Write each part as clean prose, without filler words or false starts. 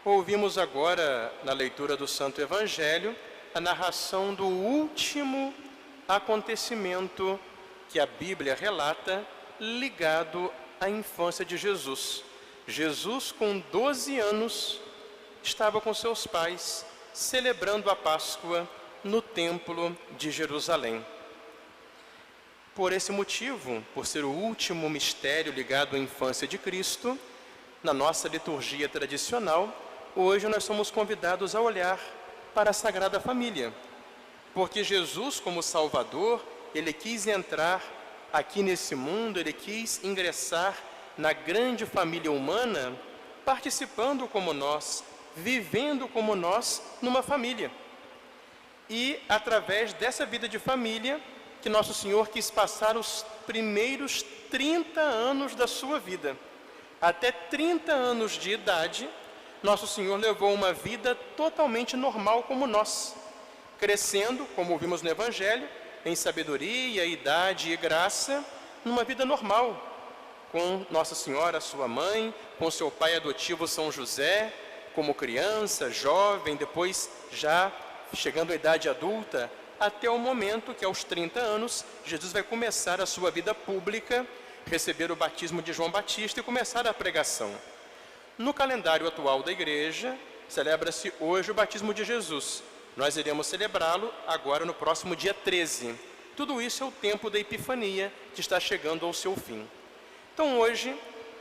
Ouvimos agora, na leitura do Santo Evangelho, a narração do último acontecimento que a Bíblia relata ligado à infância de Jesus. Jesus, com 12 anos, estava com seus pais celebrando a Páscoa no Templo de Jerusalém. Por esse motivo, por ser o último mistério ligado à infância de Cristo, na nossa liturgia tradicional, hoje nós somos convidados a olhar para a Sagrada Família, porque Jesus, como Salvador, ele quis entrar aqui nesse mundo, ele quis ingressar na grande família humana, participando como nós, vivendo como nós numa família. E através dessa vida de família, que Nosso Senhor quis passar os primeiros 30 anos da sua vida. Até 30 anos de idade, Nosso Senhor levou uma vida totalmente normal como nós, crescendo, como ouvimos no Evangelho, em sabedoria, idade e graça, numa vida normal, com Nossa Senhora, sua mãe, com seu pai adotivo São José, como criança, jovem, depois já chegando à idade adulta, até o momento que, aos 30 anos, Jesus vai começar a sua vida pública, receber o batismo de João Batista e começar a pregação. No calendário atual da Igreja, celebra-se hoje o batismo de Jesus. Nós iremos celebrá-lo agora no próximo dia 13. Tudo isso é o tempo da Epifania, que está chegando ao seu fim. Então hoje,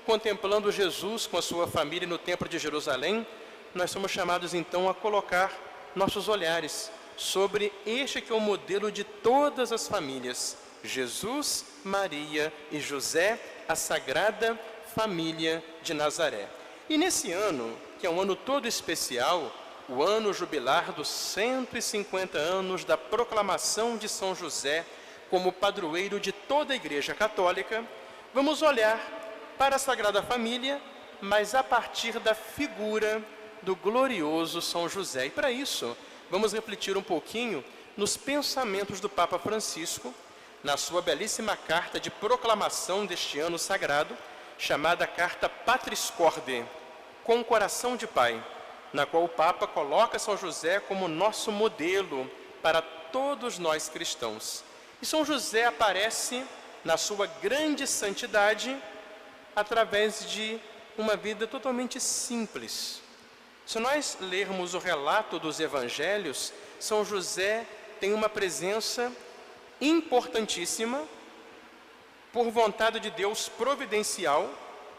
contemplando Jesus com a sua família no Templo de Jerusalém, nós somos chamados então a colocar nossos olhares sobre este que é o modelo de todas as famílias, Jesus, Maria e José, a Sagrada Família de Nazaré. E nesse ano, que é um ano todo especial, o ano jubilar dos 150 anos da proclamação de São José como padroeiro de toda a Igreja Católica, vamos olhar para a Sagrada Família, mas a partir da figura do glorioso São José. E para isso, vamos refletir um pouquinho nos pensamentos do Papa Francisco, na sua belíssima carta de proclamação deste ano sagrado, chamada Carta Patris Corde, com coração de pai, na qual o Papa coloca São José como nosso modelo para todos nós cristãos. E São José aparece na sua grande santidade através de uma vida totalmente simples. Se nós lermos o relato dos evangelhos, São José tem uma presença importantíssima, por vontade de Deus providencial,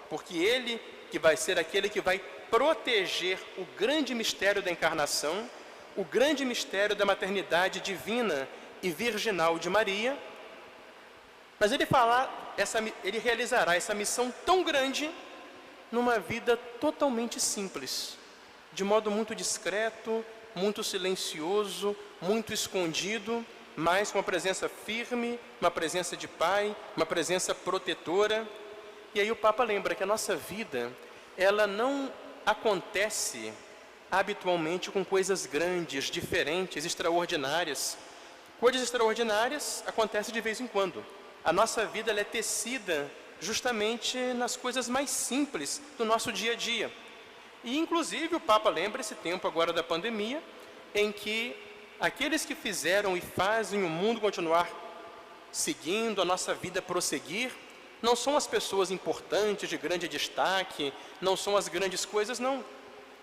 porque ele que vai ser aquele que vai proteger o grande mistério da encarnação, o grande mistério da maternidade divina e virginal de Maria, mas ele realizará essa missão tão grande numa vida totalmente simples, de modo muito discreto, muito silencioso, muito escondido, mas com uma presença firme, uma presença de pai, uma presença protetora. E aí o Papa lembra que a nossa vida, ela não acontece habitualmente com coisas grandes, diferentes, extraordinárias. Coisas extraordinárias acontecem de vez em quando. A nossa vida ela é tecida justamente nas coisas mais simples do nosso dia a dia. E, inclusive, o Papa lembra esse tempo agora da pandemia, em que aqueles que fizeram e fazem o mundo continuar seguindo, a nossa vida prosseguir, não são as pessoas importantes, de grande destaque, não são as grandes coisas, não.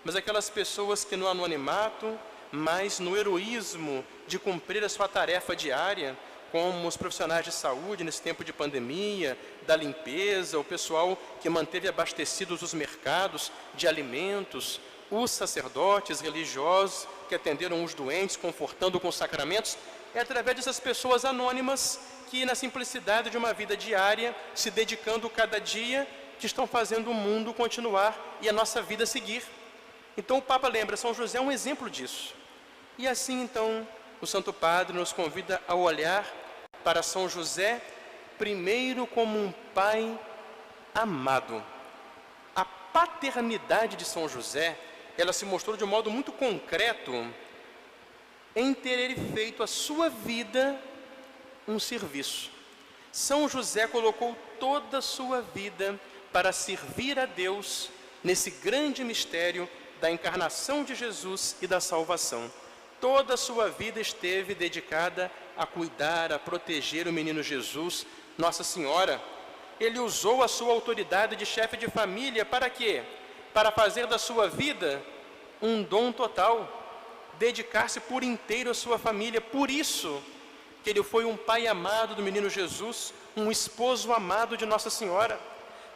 Mas aquelas pessoas que no anonimato, mas no heroísmo de cumprir a sua tarefa diária, como os profissionais de saúde nesse tempo de pandemia, da limpeza, o pessoal que manteve abastecidos os mercados de alimentos, os sacerdotes religiosos que atenderam os doentes, confortando com os sacramentos, é através dessas pessoas anônimas que, na simplicidade de uma vida diária, se dedicando cada dia, que estão fazendo o mundo continuar e a nossa vida seguir. Então o Papa lembra, São José é um exemplo disso. E assim, então, o Santo Padre nos convida a olhar para São José, primeiro como um pai amado. A paternidade de São José, ela se mostrou de um modo muito concreto em ter ele feito a sua vida um serviço. São José colocou toda a sua vida para servir a Deus nesse grande mistério da encarnação de Jesus e da salvação. Toda a sua vida esteve dedicada a cuidar, a proteger o menino Jesus, Nossa Senhora. Ele usou a sua autoridade de chefe de família para quê? Para fazer da sua vida um dom total, dedicar-se por inteiro à sua família. Por isso que ele foi um pai amado do menino Jesus, um esposo amado de Nossa Senhora.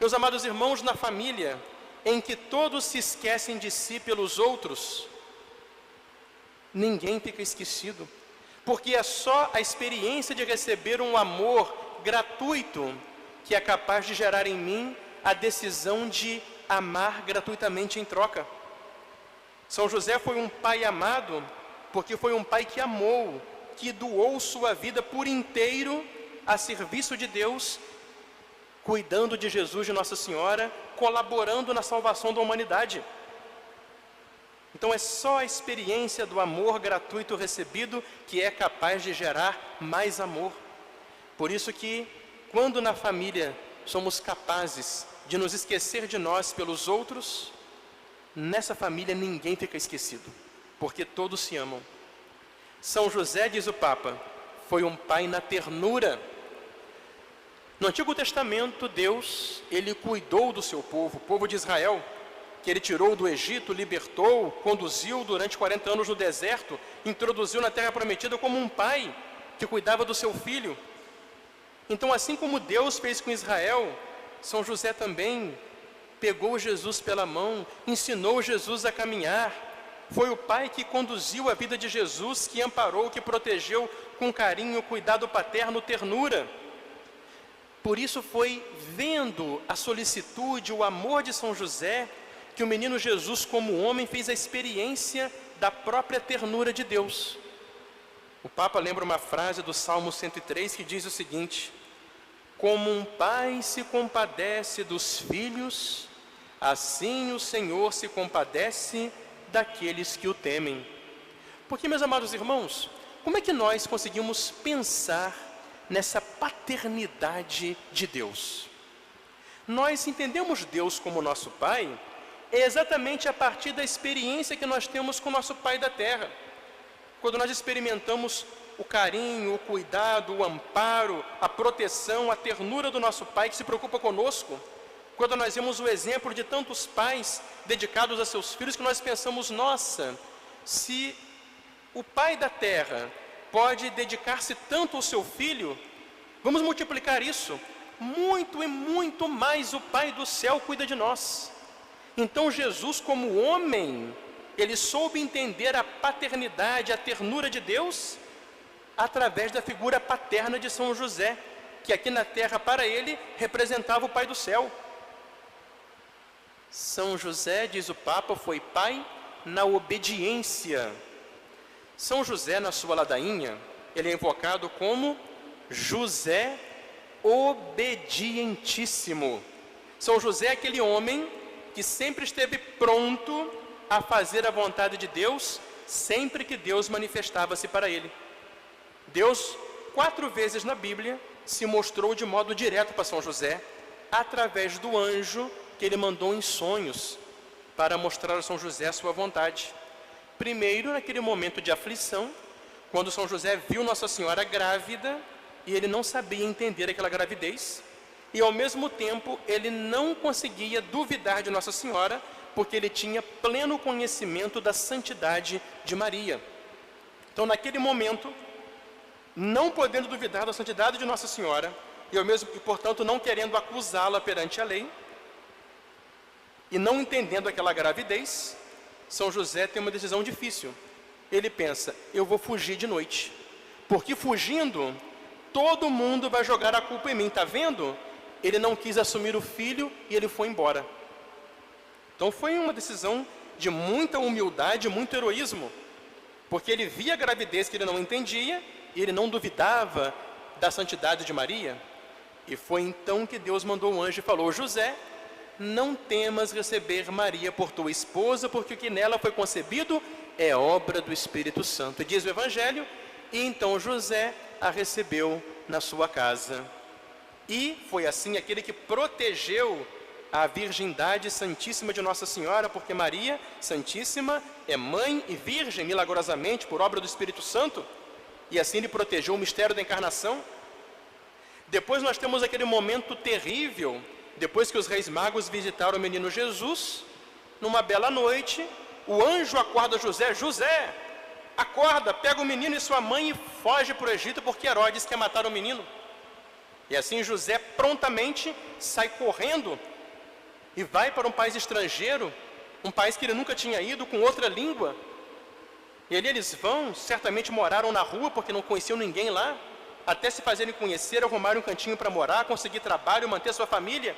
Meus amados irmãos, na família em que todos se esquecem de si pelos outros, ninguém fica esquecido, porque é só a experiência de receber um amor gratuito que é capaz de gerar em mim a decisão de amar gratuitamente em troca. São José foi um pai amado porque foi um pai que amou, que doou sua vida por inteiro a serviço de Deus, cuidando de Jesus, de Nossa Senhora, colaborando na salvação da humanidade. Então é só a experiência do amor gratuito recebido que é capaz de gerar mais amor. Por isso que, quando na família somos capazes de nos esquecer de nós pelos outros, nessa família ninguém fica esquecido, porque todos se amam. São José, diz o Papa, foi um pai na ternura. No Antigo Testamento, Deus, ele cuidou do seu povo, o povo de Israel, que ele tirou do Egito, libertou, conduziu durante 40 anos no deserto, introduziu na terra prometida como um pai que cuidava do seu filho. Então, assim como Deus fez com Israel, São José também pegou Jesus pela mão, ensinou Jesus a caminhar. Foi o pai que conduziu a vida de Jesus, que amparou, que protegeu com carinho, cuidado paterno, ternura. Por isso foi vendo a solicitude, o amor de São José, que o menino Jesus, como homem, fez a experiência da própria ternura de Deus. O Papa lembra uma frase do Salmo 103 que diz o seguinte: como um pai se compadece dos filhos, assim o Senhor se compadece daqueles que o temem. Porque, meus amados irmãos, como é que nós conseguimos pensar nessa paternidade de Deus? Nós entendemos Deus como nosso Pai exatamente a partir da experiência que nós temos com o nosso Pai da Terra. Quando nós experimentamos o carinho, o cuidado, o amparo, a proteção, a ternura do nosso Pai que se preocupa conosco, quando nós vemos o exemplo de tantos pais dedicados a seus filhos, que nós pensamos, nossa, se o Pai da Terra pode dedicar-se tanto ao seu filho, vamos multiplicar isso. Muito e muito mais o Pai do céu cuida de nós. Então Jesus, como homem, ele soube entender a paternidade, a ternura de Deus, através da figura paterna de São José, que aqui na terra, para ele, representava o Pai do céu. São José, diz o Papa, foi pai na obediência. São José, na sua ladainha, ele é invocado como José obedientíssimo. São José é aquele homem que sempre esteve pronto a fazer a vontade de Deus, sempre que Deus manifestava-se para ele. Deus, 4 vezes na Bíblia, se mostrou de modo direto para São José, através do anjo que ele mandou em sonhos, para mostrar a São José a sua vontade. Primeiro, naquele momento de aflição, quando São José viu Nossa Senhora grávida, e ele não sabia entender aquela gravidez, e ao mesmo tempo ele não conseguia duvidar de Nossa Senhora, porque ele tinha pleno conhecimento da santidade de Maria. Então, naquele momento, não podendo duvidar da santidade de Nossa Senhora, e portanto não querendo acusá-la perante a lei, e não entendendo aquela gravidez, São José tem uma decisão difícil. Ele pensa, eu vou fugir de noite, porque fugindo, todo mundo vai jogar a culpa em mim, está vendo? Ele não quis assumir o filho e ele foi embora. Então foi uma decisão de muita humildade, muito heroísmo, porque ele via a gravidez que ele não entendia, e ele não duvidava da santidade de Maria. E foi então que Deus mandou um anjo e falou, José, não temas receber Maria por tua esposa, porque o que nela foi concebido é obra do Espírito Santo. E diz o Evangelho, e então José a recebeu na sua casa. E foi assim aquele que protegeu à virgindade santíssima de Nossa Senhora, porque Maria Santíssima é mãe e virgem milagrosamente por obra do Espírito Santo, e assim lhe protegeu o mistério da encarnação. Depois nós temos aquele momento terrível, depois que os reis magos visitaram o menino Jesus, numa bela noite, o anjo acorda José: José, acorda, pega o menino e sua mãe e foge para o Egito, porque Herodes quer matar o menino. E assim José prontamente sai correndo e vai para um país estrangeiro, um país que ele nunca tinha ido, com outra língua. E ali eles vão, certamente moraram na rua, porque não conheciam ninguém lá, até se fazerem conhecer, arrumarem um cantinho para morar, conseguir trabalho, manter sua família.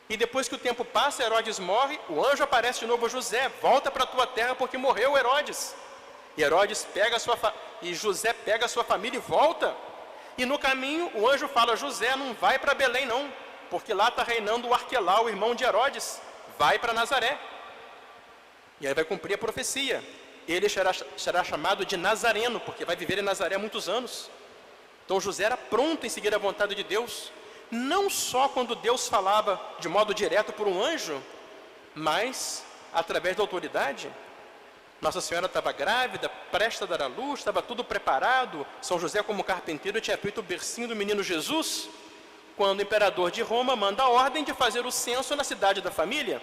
E depois que o tempo passa, Herodes morre, o anjo aparece de novo a José: volta para a tua terra, porque morreu Herodes. E Herodes pega e José pega a sua família e volta. E no caminho, o anjo fala: José, não vai para Belém não, porque lá está reinando o Arquelau, o irmão de Herodes. Vai para Nazaré. E aí vai cumprir a profecia. Ele será chamado de Nazareno, porque vai viver em Nazaré muitos anos. Então José era pronto em seguir a vontade de Deus, não só quando Deus falava de modo direto por um anjo, mas através da autoridade. Nossa Senhora estava grávida, prestes a dar à luz, estava tudo preparado. São José, como carpinteiro, tinha feito o bercinho do menino Jesus, quando o imperador de Roma manda a ordem de fazer o censo na cidade da família.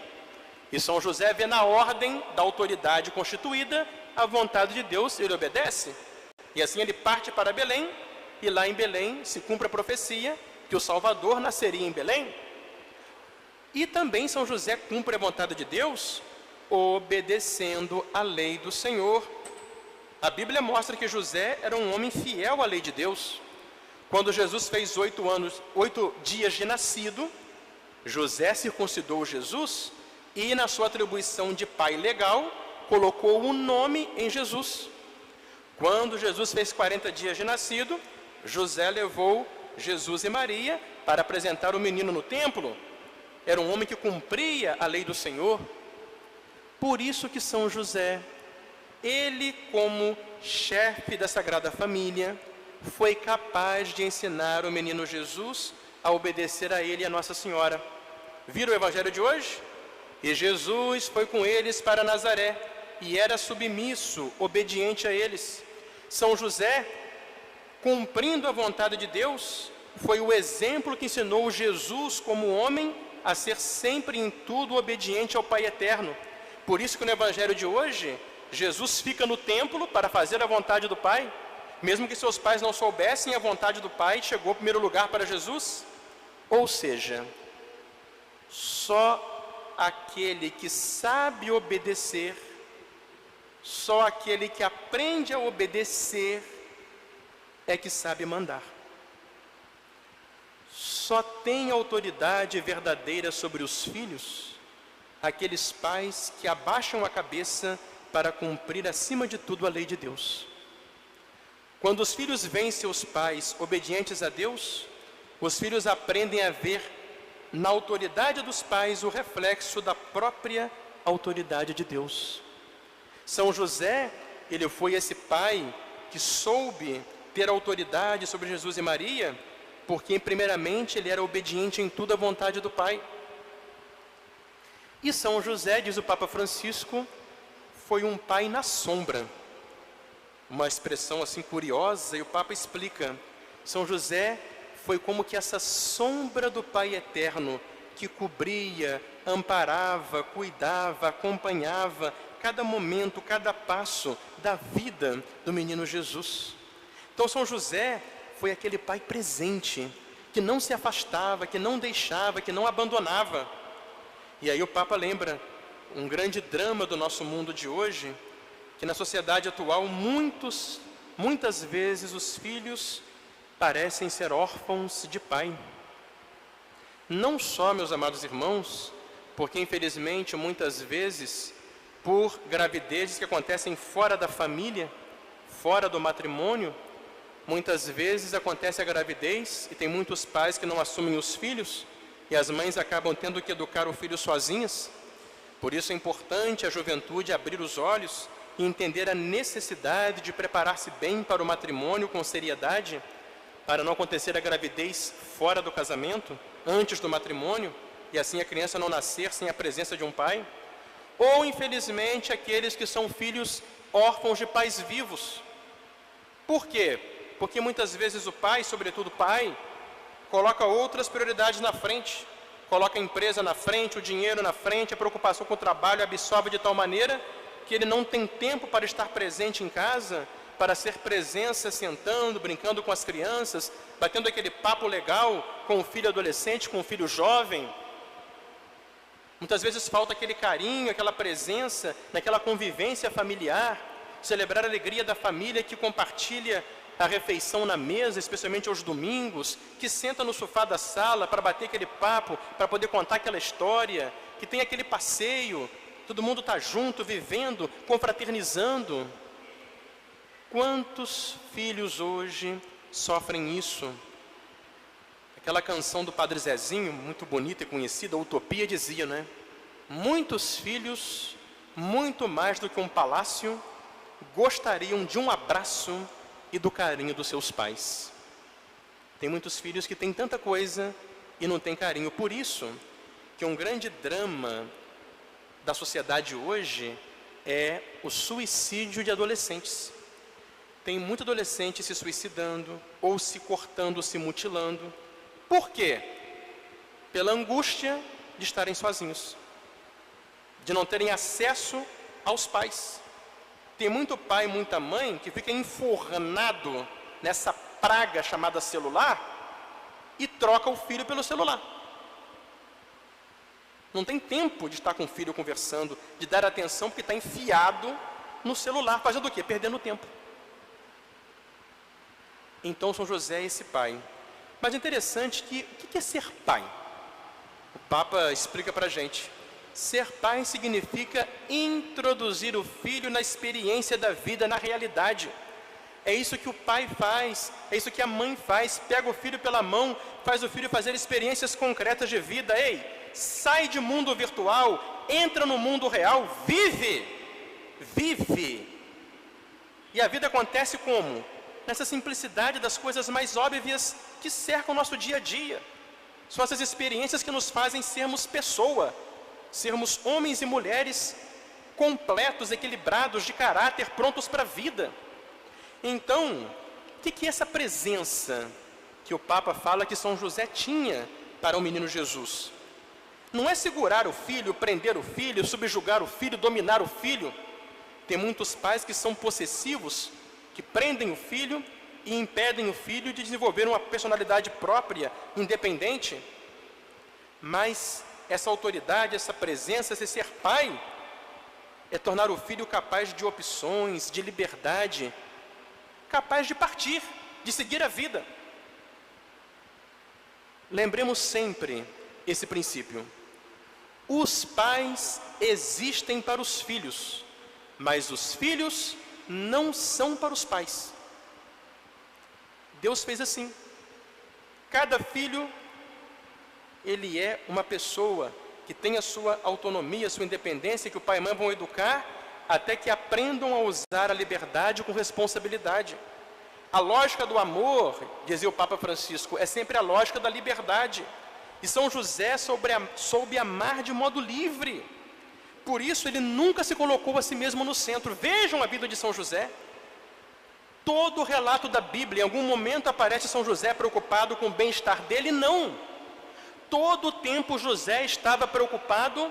E São José vê na ordem da autoridade constituída a vontade de Deus, ele obedece. E assim ele parte para Belém, e lá em Belém se cumpre a profecia que o Salvador nasceria em Belém. E também São José cumpre a vontade de Deus, obedecendo a lei do Senhor. A Bíblia mostra que José era um homem fiel à lei de Deus. Quando Jesus fez 8 dias de nascido, José circuncidou Jesus e, na sua atribuição de pai legal, colocou o nome em Jesus. Quando Jesus fez 40 dias de nascido, José levou Jesus e Maria para apresentar o menino no templo. Era um homem que cumpria a lei do Senhor. Por isso que São José, ele como chefe da Sagrada Família, foi capaz de ensinar o menino Jesus a obedecer a ele e a Nossa Senhora. Viram o evangelho de hoje? E Jesus foi com eles para Nazaré, e era submisso, obediente a eles. São José, cumprindo a vontade de Deus, foi o exemplo que ensinou Jesus como homem a ser sempre em tudo obediente ao Pai eterno. Por isso que no evangelho de hoje, Jesus fica no templo para fazer a vontade do Pai. Mesmo que seus pais não soubessem a vontade do Pai, chegou em primeiro lugar para Jesus. Ou seja, só aquele que sabe obedecer, só aquele que aprende a obedecer é que sabe mandar. Só tem autoridade verdadeira sobre os filhos aqueles pais que abaixam a cabeça para cumprir acima de tudo a lei de Deus. Quando os filhos veem seus pais obedientes a Deus, os filhos aprendem a ver na autoridade dos pais o reflexo da própria autoridade de Deus. São José, ele foi esse pai que soube ter autoridade sobre Jesus e Maria, porque primeiramente ele era obediente em tudo à vontade do Pai. E São José, diz o Papa Francisco, foi um pai na sombra. Uma expressão assim curiosa, e o Papa explica: São José foi como que essa sombra do Pai eterno, que cobria, amparava, cuidava, acompanhava cada momento, cada passo da vida do menino Jesus. Então São José foi aquele pai presente, que não se afastava, que não deixava, que não abandonava. E aí o Papa lembra um grande drama do nosso mundo de hoje, que na sociedade atual muitas vezes os filhos parecem ser órfãos de pai. Não só, meus amados irmãos, porque infelizmente muitas vezes por gravidezes que acontecem fora da família, fora do matrimônio, muitas vezes acontece a gravidez e tem muitos pais que não assumem os filhos e as mães acabam tendo que educar o filho sozinhas. Por isso é importante a juventude abrir os olhos e entender a necessidade de preparar-se bem para o matrimônio com seriedade, para não acontecer a gravidez fora do casamento, antes do matrimônio, e assim a criança não nascer sem a presença de um pai, ou infelizmente aqueles que são filhos órfãos de pais vivos. Por quê? Porque muitas vezes o pai, sobretudo o pai, coloca outras prioridades na frente, coloca a empresa na frente, o dinheiro na frente, a preocupação com o trabalho absorve de tal maneira que ele não tem tempo para estar presente em casa, para ser presença, sentando, brincando com as crianças, batendo aquele papo legal com o filho adolescente, com o filho jovem. Muitas vezes falta aquele carinho, aquela presença, naquela convivência familiar, celebrar a alegria da família que compartilha a refeição na mesa, especialmente aos domingos, que senta no sofá da sala para bater aquele papo, para poder contar aquela história, que tem aquele passeio, todo mundo está junto, vivendo, confraternizando. Quantos filhos hoje sofrem isso? Aquela canção do Padre Zezinho, muito bonita e conhecida, a Utopia, dizia, né? Muitos filhos, muito mais do que um palácio, gostariam de um abraço e do carinho dos seus pais. Tem muitos filhos que têm tanta coisa e não têm carinho. Por isso que um grande drama da sociedade hoje é o suicídio de adolescentes. Tem muito adolescente se suicidando, ou se cortando, ou se mutilando. Por quê? Pela angústia de estarem sozinhos, de não terem acesso aos pais. Tem muito pai e muita mãe que fica enfornado nessa praga chamada celular e troca o filho pelo celular. Não tem tempo de estar com o filho conversando, de dar atenção, porque está enfiado no celular, fazendo o quê? Perdendo tempo. Então São José é esse pai. Mas é interessante que, o que é ser pai? O Papa explica para a gente. Ser pai significa introduzir o filho na experiência da vida, na realidade. É isso que o pai faz, é isso que a mãe faz. Pega o filho pela mão, faz o filho fazer experiências concretas de vida. Ei, sai de mundo virtual, entra no mundo real, vive. E a vida acontece como? Nessa simplicidade das coisas mais óbvias que cercam o nosso dia a dia. São essas experiências que nos fazem sermos pessoa, sermos homens e mulheres completos, equilibrados, de caráter, prontos para a vida. Então, o que é essa presença que o Papa fala que São José tinha para o menino Jesus? Não é segurar o filho, prender o filho, subjugar o filho, dominar o filho. Tem muitos pais que são possessivos, que prendem o filho e impedem o filho de desenvolver uma personalidade própria, independente. Mas essa autoridade, essa presença, esse ser pai, é tornar o filho capaz de opções, de liberdade, capaz de partir, de seguir a vida. Lembremos sempre esse princípio. Os pais existem para os filhos, mas os filhos não são para os pais. Deus fez assim. Cada filho, ele é uma pessoa que tem a sua autonomia, a sua independência, que o pai e a mãe vão educar até que aprendam a usar a liberdade com responsabilidade. A lógica do amor, dizia o Papa Francisco, é sempre a lógica da liberdade. E São José soube amar de modo livre. Por isso ele nunca se colocou a si mesmo no centro. Vejam a vida de São José. Todo o relato da Bíblia, em algum momento aparece São José preocupado com o bem-estar dele? Não. Todo o tempo José estava preocupado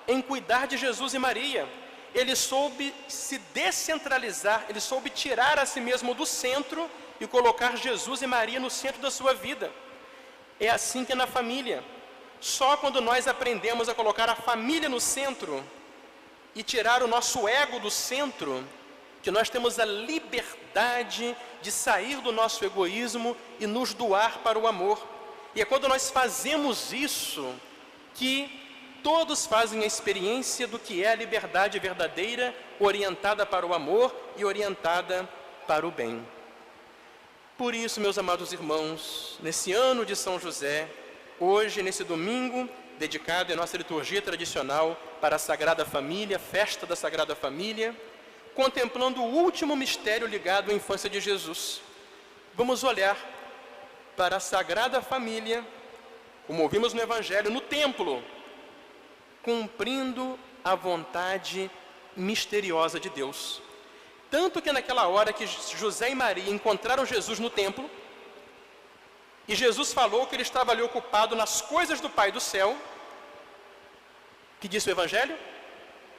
em cuidar de Jesus e Maria. Ele soube se descentralizar, ele soube tirar a si mesmo do centro e colocar Jesus e Maria no centro da sua vida. É assim que é na família. Só quando nós aprendemos a colocar a família no centro e tirar o nosso ego do centro, que nós temos a liberdade de sair do nosso egoísmo e nos doar para o amor. E é quando nós fazemos isso que todos fazem a experiência do que é a liberdade verdadeira, orientada para o amor e orientada para o bem. Por isso, meus amados irmãos, nesse ano de São José, hoje, nesse domingo, dedicado à nossa liturgia tradicional para a Sagrada Família, festa da Sagrada Família, contemplando o último mistério ligado à infância de Jesus. Vamos olhar para a Sagrada Família como ouvimos no Evangelho, no templo, cumprindo a vontade misteriosa de Deus. Tanto que naquela hora que José e Maria encontraram Jesus no templo, e Jesus falou que ele estava ali ocupado nas coisas do Pai do céu, que disse o Evangelho?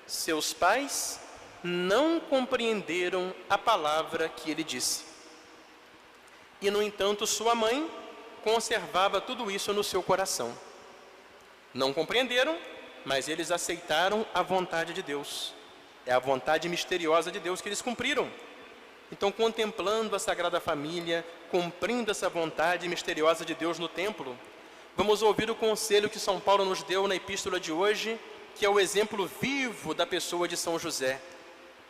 Seus pais não compreenderam a palavra que ele disse. E, no entanto, sua mãe conservava tudo isso no seu coração. Não compreenderam, mas eles aceitaram a vontade de Deus. É a vontade misteriosa de Deus que eles cumpriram. Então, contemplando a Sagrada Família, cumprindo essa vontade misteriosa de Deus no templo, vamos ouvir o conselho que São Paulo nos deu na epístola de hoje, que é o exemplo vivo da pessoa de São José.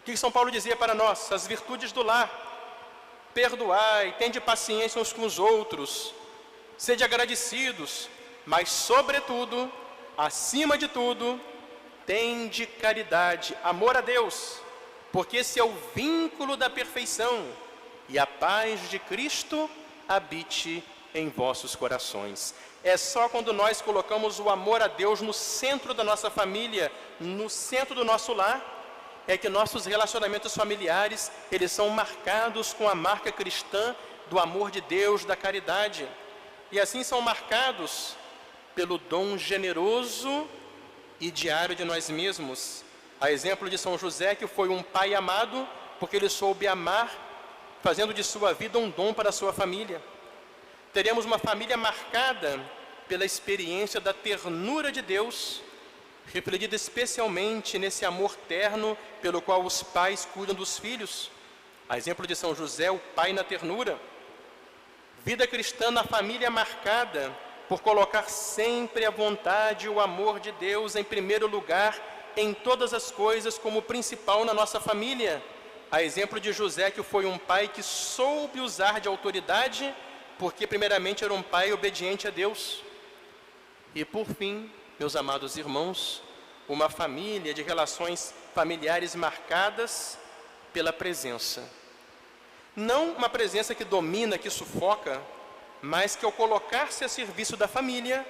O que São Paulo dizia para nós? As virtudes do lar. Perdoai, tende paciência uns com os outros, sede agradecidos, mas, sobretudo, acima de tudo, tende caridade, amor a Deus, porque esse é o vínculo da perfeição, e a paz de Cristo habite em vossos corações. É só quando nós colocamos o amor a Deus no centro da nossa família, no centro do nosso lar, é que nossos relacionamentos familiares, eles são marcados com a marca cristã do amor de Deus, da caridade. E assim são marcados pelo dom generoso e diário de nós mesmos. A exemplo de São José, que foi um pai amado, porque ele soube amar, fazendo de sua vida um dom para a sua família. Teremos uma família marcada pela experiência da ternura de Deus, refletida especialmente nesse amor terno pelo qual os pais cuidam dos filhos. A exemplo de São José, o pai na ternura. Vida cristã na família marcada por colocar sempre a vontade e o amor de Deus em primeiro lugar em todas as coisas como principal na nossa família. A exemplo de José, que foi um pai que soube usar de autoridade, porque primeiramente era um pai obediente a Deus. E por fim, meus amados irmãos, uma família de relações familiares marcadas pela presença. Não uma presença que domina, que sufoca, mas que ao colocar-se a serviço da família,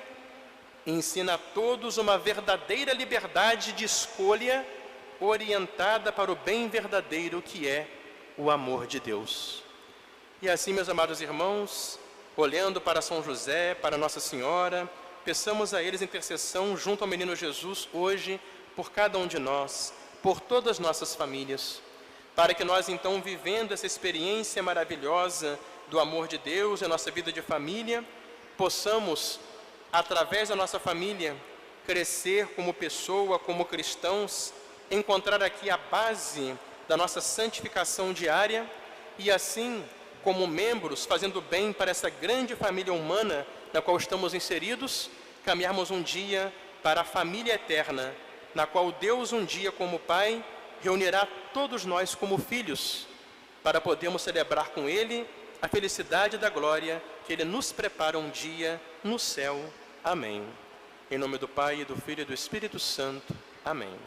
ensina a todos uma verdadeira liberdade de escolha orientada para o bem verdadeiro que é o amor de Deus. E assim, meus amados irmãos, olhando para São José, para Nossa Senhora, peçamos a eles intercessão junto ao menino Jesus hoje, por cada um de nós, por todas as nossas famílias, para que nós então, vivendo essa experiência maravilhosa do amor de Deus em nossa vida de família, possamos, através da nossa família, crescer como pessoa, como cristãos, encontrar aqui a base da nossa santificação diária e assim, como membros, fazendo bem para essa grande família humana na qual estamos inseridos, caminharmos um dia para a família eterna, na qual Deus um dia como Pai reunirá todos nós como filhos, para podermos celebrar com Ele a felicidade da glória que Ele nos prepara um dia no céu. Amém. Em nome do Pai, e do Filho e do Espírito Santo. Amém.